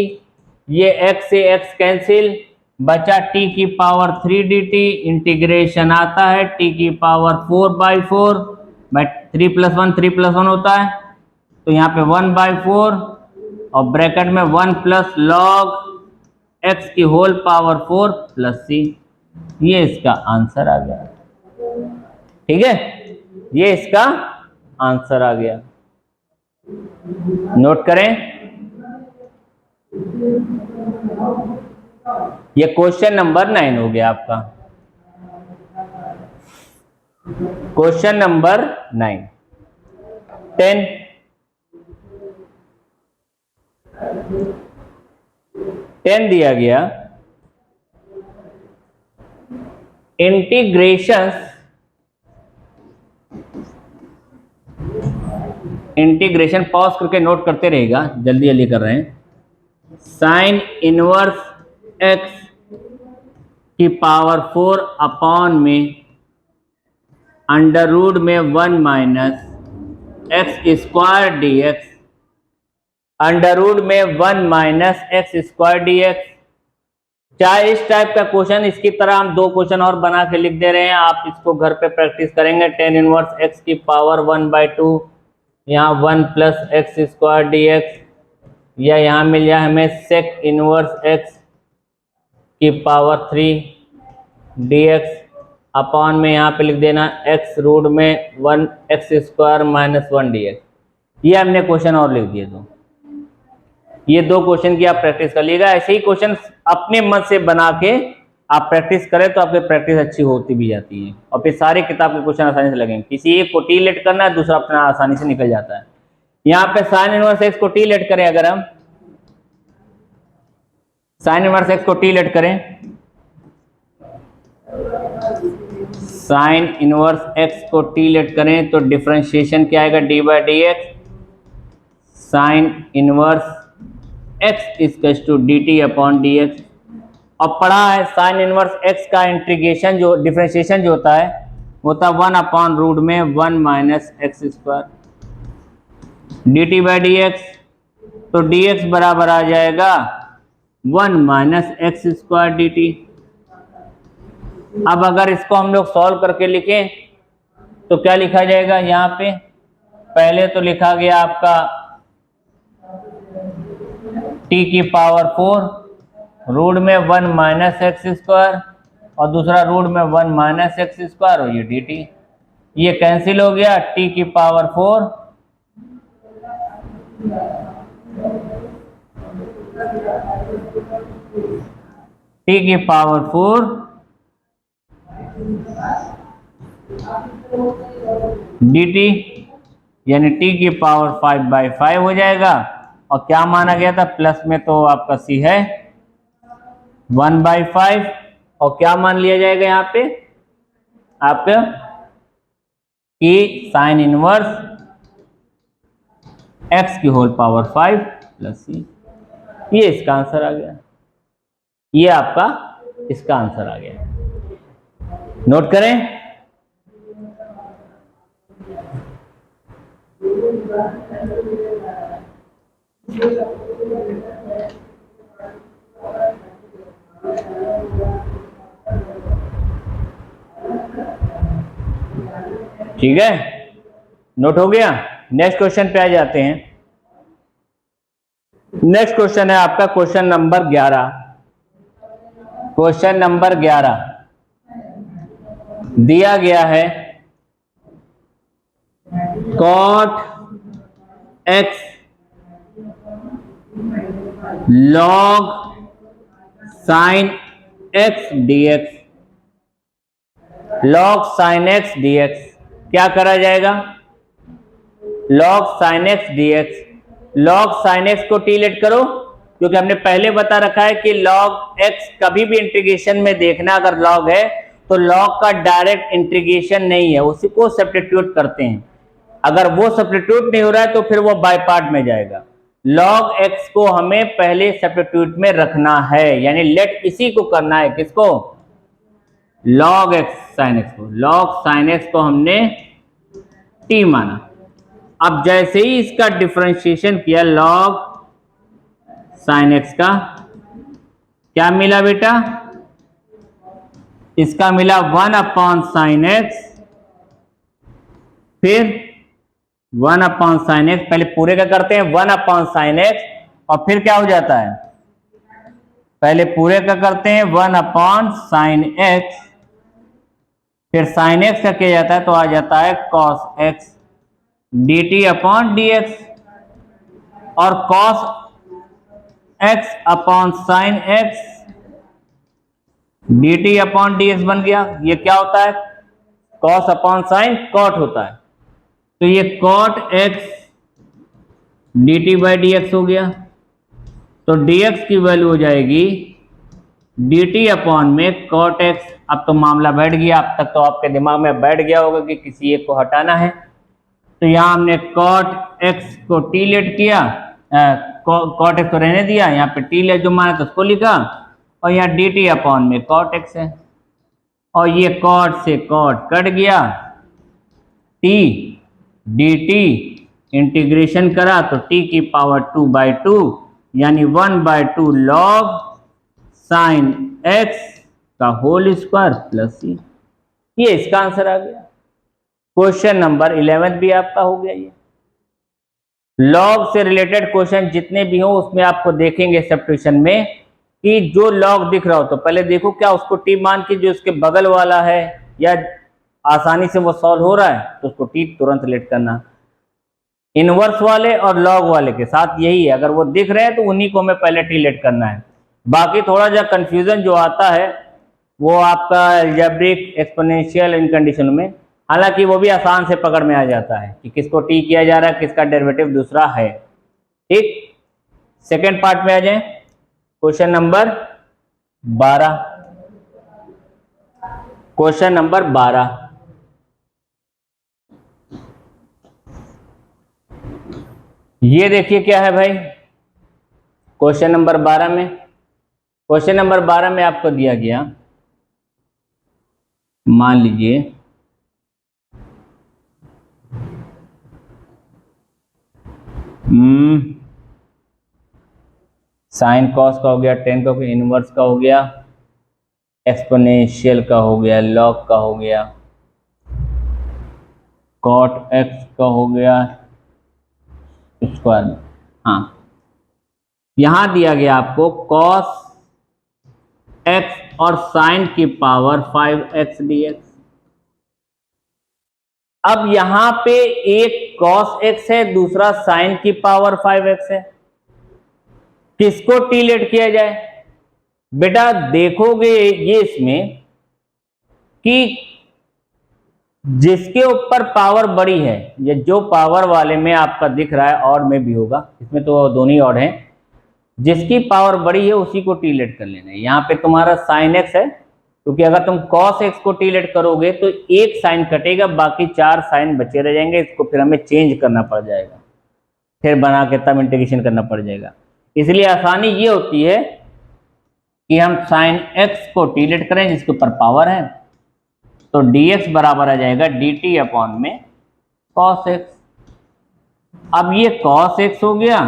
ये x से x कैंसिल, बचा t की पावर 3 dt, इंटीग्रेशन आता है t की पावर 4 बाई 4, 3 प्लस 1 होता है, तो यहाँ पे 1 बाई 4 और ब्रैकेट में 1 प्लस लॉग x की होल पावर 4 प्लस सी। ये इसका आंसर आ गया। ठीक है, ये इसका आंसर आ गया। नोट करें, ये क्वेश्चन नंबर 9 हो गया आपका। Question number 9। 10 दिया गया, इंटीग्रेशन पॉज करके नोट करते रहेगा, जल्दी जल्दी कर रहे हैं। साइन इनवर्स x की पावर 4 अपॉन में अंडर रूट में 1 minus x square d x, under root में 1 minus x square d x. चाहे इस टाइप का क्वेश्चन, इसकी तरह हम 2 क्वेश्चन और बना के लिख दे रहे हैं, आप इसको घर पे प्रैक्टिस करेंगे। टेन इनवर्स एक्स की पावर 1/2, यहाँ 1 plus x square d x, या यहाँ मिल जाए हमें सेक इनवर्स एक्स की पावर 3 डी एक्स, अपॉन में यहाँ पे लिख देना एक्स रूट में 1 x square minus 1 D x. ये हमने क्वेश्चन और लिख दिए दो, ये 2 क्वेश्चन की आप प्रैक्टिस कर लीजिएगा। ऐसे ही क्वेश्चन अपने मन से बना के आप प्रैक्टिस करें तो आपकी प्रैक्टिस अच्छी होती भी जाती है और फिर सारे किताब के क्वेश्चन आसानी से लगेंगे। किसी एक को टी लेट करना है, दूसरा ऑप्शन आसानी से निकल जाता है। यहाँ पे साइन इनवर्स एक्स को टी लेट करें, अगर हम साइन इनवर्स एक्स को टी लेट करें, साइन इनवर्स एक्स को टी लेट करें तो डिफरेंशिएशन क्या आएगा, d by D x sine inverse x equals to d T upon D x. अब पढ़ा है साइन इनवर्स एक्स का इंटीग्रेशन जो डिफरेंशिएशन जो होता है होता है 1 अपॉन रूट में 1 minus x square D T by D x, तो डी एक्स बराबर आ जाएगा 1 minus x square D t. अब अगर इसको हम लोग सॉल्व करके लिखें तो क्या लिखा जाएगा, यहाँ पे पहले तो लिखा गया आपका टी की पावर 4 रूट में 1 माइनस एक्स स्क्वायर और दूसरा रूट में 1 माइनस एक्स स्क्वायर और ये डी टी, ये कैंसिल हो गया। टी की पावर 4 टी की पावर 4 डी टी यानी टी की पावर 5/5 हो जाएगा। और क्या माना गया था, प्लस में तो आपका सी है 1/5 और क्या मान लिया जाएगा यहाँ पे आपका कि साइन इनवर्स एक्स की होल पावर 5 प्लस सी, ये इसका आंसर आ गया। ये आपका इसका आंसर आ गया, नोट करें। ठीक है, नोट हो गया। नेक्स्ट क्वेश्चन पे आ जाते हैं। नेक्स्ट क्वेश्चन है आपका क्वेश्चन नंबर 11। क्वेश्चन नंबर 11 दिया गया है cot x log sin x dx, log sin x dx क्या करा जाएगा, log sin x dx, log sin x को टी लेट करो, क्योंकि हमने पहले बता रखा है कि log x कभी भी इंटीग्रेशन में देखना अगर log है तो log का डायरेक्ट इंटीग्रेशन नहीं है, उसी को सब्स्टिट्यूट करते हैं। अगर वो सब्स्टिट्यूट नहीं हो रहा है तो फिर वो बाय पार्ट में जाएगा। log x को हमें पहले सब्स्टिट्यूट में रखना है, यानी लेट इसी को करना है, किसको, log x sin x को। log sin x को हमने t माना। अब जैसे ही इसका डिफरेंशिएशन किया log sin x का, क्या मिला बेटा, इसका मिला 1 अपॉन साइन एक्स, फिर 1 अपॉन साइन एक्स, पहले पूरे का करते हैं 1 अपॉन साइन एक्स और फिर क्या हो जाता है, पहले पूरे का करते हैं 1 अपॉन साइन एक्स, फिर साइन एक्स का किया जाता है तो आ जाता है cos X D T upon D X, और cos X upon sine X D T upon D X बन गया। ये क्या होता है, कॉस अपॉन साइन कॉट होता है, तो ये cot x D T by D x हो गया। तो डी एक्स की वैल्यू हो जाएगी डी टी अपॉन में कॉट एक्स। अब तो मामला बैठ गया, अब तक तो आपके दिमाग में बैठ गया होगा कि किसी एक को हटाना है। तो यहाँ हमने कॉट एक्स को टी लेट किया, कॉट एक्स को रहने दिया, यहाँ पे टी लेट जो माना तो उसको लिखा, और यहाँ डी टी अपॉन में कॉट एक्स है, और ये कॉट से कॉट कट गया, टी डी टी इंटीग्रेशन करा तो टी की पावर 2/2 यानी 1/2 log साइन एक्स का होल स्क्वायर प्लस सी, ये इसका आंसर आ गया। क्वेश्चन नंबर 11 भी आपका हो गया। ये लॉग से रिलेटेड क्वेश्चन जितने भी हो उसमें आपको देखेंगे सब्स्टिट्यूशन में कि जो लॉग दिख रहा हो तो पहले देखो क्या उसको टी मान के जो उसके बगल वाला है या आसानी से वो सॉल्व हो रहा है तो उसको टी तुरंत लेट करना। इनवर्स वाले और लॉग वाले के साथ यही है, अगर वो दिख रहे हैं तो उन्हीं को हमें पहले टी लेट करना है। बाकी थोड़ा सा कंफ्यूजन जो आता है वो आपका अलजेब्रिक एक्सपोनेंशियल इन कंडीशन में, हालांकि वो भी आसान से पकड़ में आ जाता है कि किसको टी किया जा रहा है, किसका डेरिवेटिव दूसरा है। ठीक, सेकेंड पार्ट में आ जाए, क्वेश्चन नंबर 12। क्वेश्चन नंबर 12, ये देखिए क्या है भाई। क्वेश्चन नंबर 12 में, क्वेश्चन नंबर 12 में आपको दिया गया, मान लीजिए साइन कॉस का हो गया, टेन का हो गया, इनवर्स का हो गया, एक्सपोनेंशियल का हो गया, लॉग का हो गया, कॉट एक्स का हो गया स्क्वायर। हाँ, यहां दिया गया आपको कॉस एक्स और साइन की पावर 5x dx। अब यहां पे एक कॉस एक्स है, दूसरा साइन की पावर 5x है, किसको टी लेट किया जाए? बेटा देखोगे ये इसमें कि जिसके ऊपर पावर बड़ी है, या जो पावर वाले में आपका दिख रहा है ऑड में भी होगा, इसमें तो दोनों ही ऑड हैं, जिसकी पावर बड़ी है उसी को टी लेट कर लेना है। यहाँ पे तुम्हारा साइन एक्स है, क्योंकि अगर तुम कॉस एक्स को टी लेट करोगे तो एक साइन कटेगा, बाकी 4 साइन बचे रह जाएंगे, इसको फिर हमें चेंज करना पड़ जाएगा, फिर बना के तब इंटीग्रेशन करना पड़ जाएगा। इसलिए आसानी ये होती है कि हम साइन एक्स को टी लेट करें जिसके ऊपर पावर है, तो dx बराबर आ जाएगा dt अपॉन में cos x। अब ये cos x हो गया,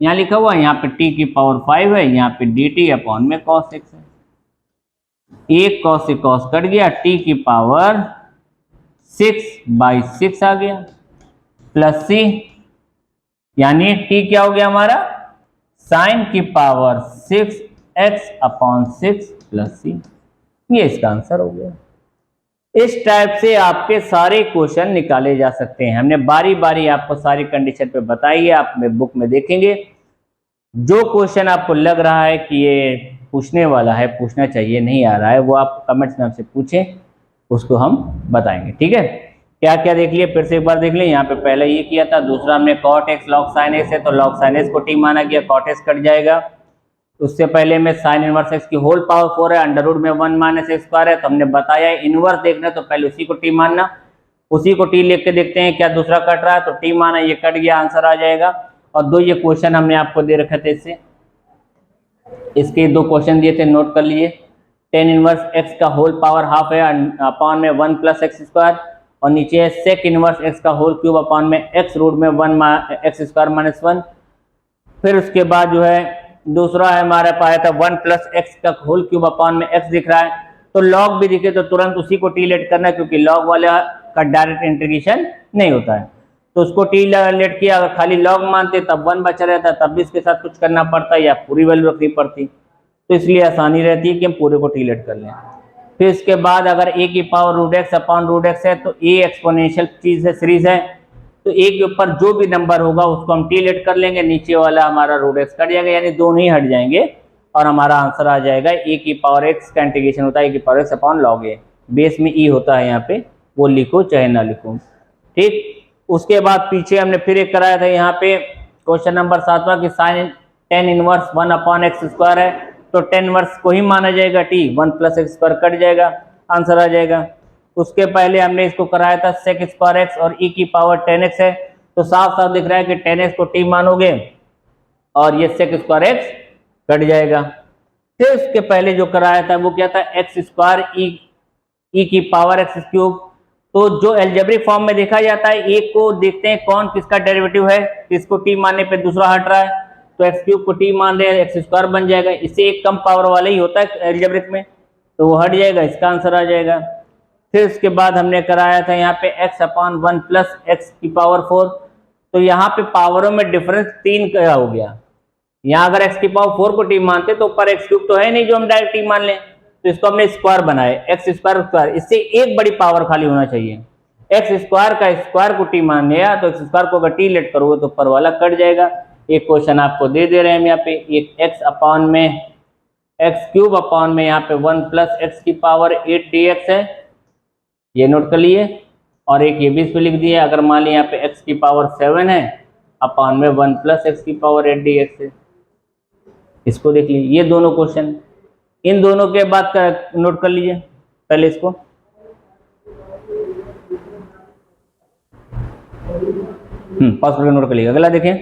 यहाँ लिखा हुआ, यहाँ पे t की पावर 5 है, यहाँ पे dt अपॉन में cos x है। एक cos से cos कट गया, t की पावर 6/6 आ गया, प्लस c, यानी t क्या हो गया हमारा, साइन की power 6x upon 6 plus c। ये इसका आंसर हो गया। इस टाइप से आपके सारे क्वेश्चन निकाले जा सकते हैं। हमने बारी बारी आपको सारी कंडीशन पे बताई है, आप बुक में देखेंगे। जो क्वेश्चन आपको लग रहा है कि ये पूछने वाला है, पूछना चाहिए, नहीं आ रहा है, वो आप कमेंट्स में हमसे पूछें, उसको हम बताएंगे। ठीक है, क्या क्या देख लिए, फिर से एक बार देख लें। यहाँ पे पहले ये किया था, दूसरा हमने cot x log sine x है, तो लॉग साइन एक्स को टी माना गया, कॉट एक्स कट जाएगा। उससे पहले में साइन इनवर्स एक्स की होल पावर 4 है, अंडर रूट में 1 माइनस एक्स स्क्वायर है, तो हमने बताया इनवर्स देखना तो पहले उसी को टी मानना, उसी को टी लिख के देखते हैं क्या दूसरा कट रहा है, तो टी माना, ये कट गया, आंसर आ जाएगा। और दो ये क्वेश्चन हमने आपको दे रखे थे, इसके दो क्वेश्चन दिए थे, नोट कर लिए। टेन इनवर्स एक्स का होल पावर हाफ है अपॉन में 1 प्लस एक्स स्क्वायर, और नीचे है सेक इनवर्स एक्स का होल क्यूब अपॉन में एक्स रूट में 1 एक्स स्क्वायर माइनस 1। फिर उसके बाद जो है दूसरा है हमारे पास था 1 प्लस एक्स का होल क्यूब अपॉन में एक्स दिख रहा है, तो लॉग भी दिखे तो तुरंत उसी को टी लेट करना है, क्योंकि लॉग वाले का डायरेक्ट इंटीग्रेशन नहीं होता है, तो उसको टी लेट किया। अगर खाली लॉग मानते तब 1 बचा रहता, तब भी इसके साथ कुछ करना पड़ता या पूरी वैल्यू रखनी पड़ती, तो इसलिए आसानी रहती है कि हम पूरे को टी लेट कर लें। फिर इसके बाद अगर ए की power root x upon root x है, तो ए एक्सपोनेंशियल चीज है, सीरीज है, तो ए के ऊपर जो भी नंबर होगा उसको हम टी लेट कर लेंगे, नीचे वाला हमारा रूट एक्स कट जाएगा, यानी दोनों ही हट जाएंगे, और हमारा आंसर आ जाएगा ए की पावर एक्स का इंटीग्रेशन होता है ए की पावर एक्स अपॉन लॉग ए, बेस में ई होता है, यहाँ पे वो लिखो चाहे ना लिखो। ठीक, उसके बाद पीछे हमने फिर एक कराया था, यहाँ पे क्वेश्चन नंबर 7वां की sine tan inverse 1 upon x square है, तो टेन इनवर्स को ही माना जाएगा, टी 1 प्लस एक्स स्क्वायर कट जाएगा, आंसर आ जाएगा। उसके पहले हमने इसको कराया था सेक स्क्वायर एक्स और ई की पावर 10x है, तो साफ साफ दिख रहा है कि 10x को टी मानोगे और ये सेक स्क्वायर एक्स कट जाएगा। फिर उसके पहले जो कराया था वो क्या था, एक्स स्क्वायर ई की पावर एक्स क्यूब, तो जो एल्जेब्रिक फॉर्म में देखा जाता है, एक को देखते हैं कौन किसका डेरिवेटिव है, किसको टी मानने पे दूसरा हट रहा है, तो एक्स क्यूब को टी मान रहे हैं, एक्स स्क्वायर बन जाएगा, इससे एक कम पावर वाला ही होता है एल्जेब्रिक में, तो वो हट जाएगा, इसका आंसर आ जाएगा। फिर उसके बाद हमने कराया था यहाँ पे x अपॉन 1 प्लस एक्स की पावर 4, तो यहाँ पे पावरों में डिफरेंस 3 का हो गया। यहाँ अगर x की पावर 4 को टी मानते तो ऊपर एक्स क्यूब तो है नहीं जो हम डायरेक्ट टी मान लें, तो इसको हमने स्क्वायर बनाए, एक्स स्क्वायर स्क्वायर, इससे एक बड़ी पावर खाली होना चाहिए। एक्स स्क्वायर का स्क्वायर को टी मान लिया, तो एक्स स्क्वायर को अगर टी लेट करोगे तो ऊपर वाला कट जाएगा। एक क्वेश्चन आपको दे रहे हैं हम यहाँ पे, एक x अपॉन में एक्स क्यूब अपॉन में यहाँ पे 1 प्लस एक्स की पावर 8 dx है, ये नोट कर लिए। और एक ये भी इस पे लिख दिया, अगर मान लिया यहाँ पे एक्स की पावर 7 है अपॉन में 1 प्लस एक्स की पावर 8 dx है। इसको देख लीजिए, ये दोनों क्वेश्चन, इन दोनों के बाद नोट कर लीजिए पहले इसको। पॉज करके नोट कर लीजिए। अगला देखें,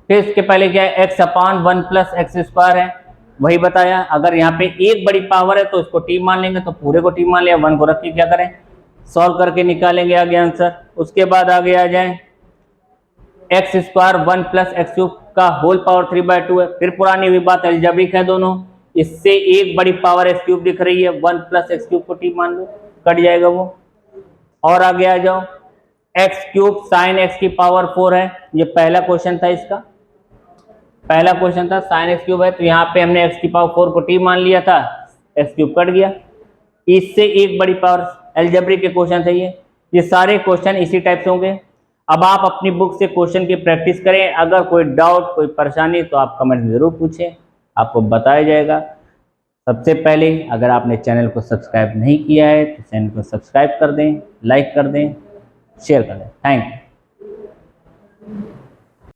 फिर इसके पहले क्या है, x upon 1 plus x square है, वही बताया। अगर यहाँ पे एक बड़ी पावर है तो इसको टी मान लेंगे, तो पूरे को टी मान लिया, 1 को रख के क्या करें, सॉल्व करके निकालेंगे आगे आंसर। उसके बाद आगे आ जाए, x square 1 plus x cube का होल पावर 3/2 है, फिर पुरानी हुई बात, अलजेब्रिक है दोनों, इससे एक बड़ी पावर एक्स क्यूब दिख रही है, 1 प्लस एक्स क्यूब को टी मान लो, कट जाएगा वो। और आगे आ जाओ, एक्स क्यूब साइन एक्स की पावर 4 है, ये पहला क्वेश्चन था, इसका पहला क्वेश्चन था साइन एक्स क्यूब है, तो यहाँ पे हमने एक्स की पावर 4 को टी मान लिया था, एक्स क्यूब कट गया, इससे एक बड़ी पावर, अलजेब्रिक के क्वेश्चन थे ये सारे क्वेश्चन इसी टाइप से होंगे। अब आप अपनी बुक से क्वेश्चन की प्रैक्टिस करें, अगर कोई डाउट कोई परेशानी तो आप कमेंट में ज़रूर पूछें, आपको बताया जाएगा। सबसे पहले अगर आपने चैनल को सब्सक्राइब नहीं किया है तो चैनल को सब्सक्राइब कर दें, लाइक कर दें, शेयर कर दें। Thank you.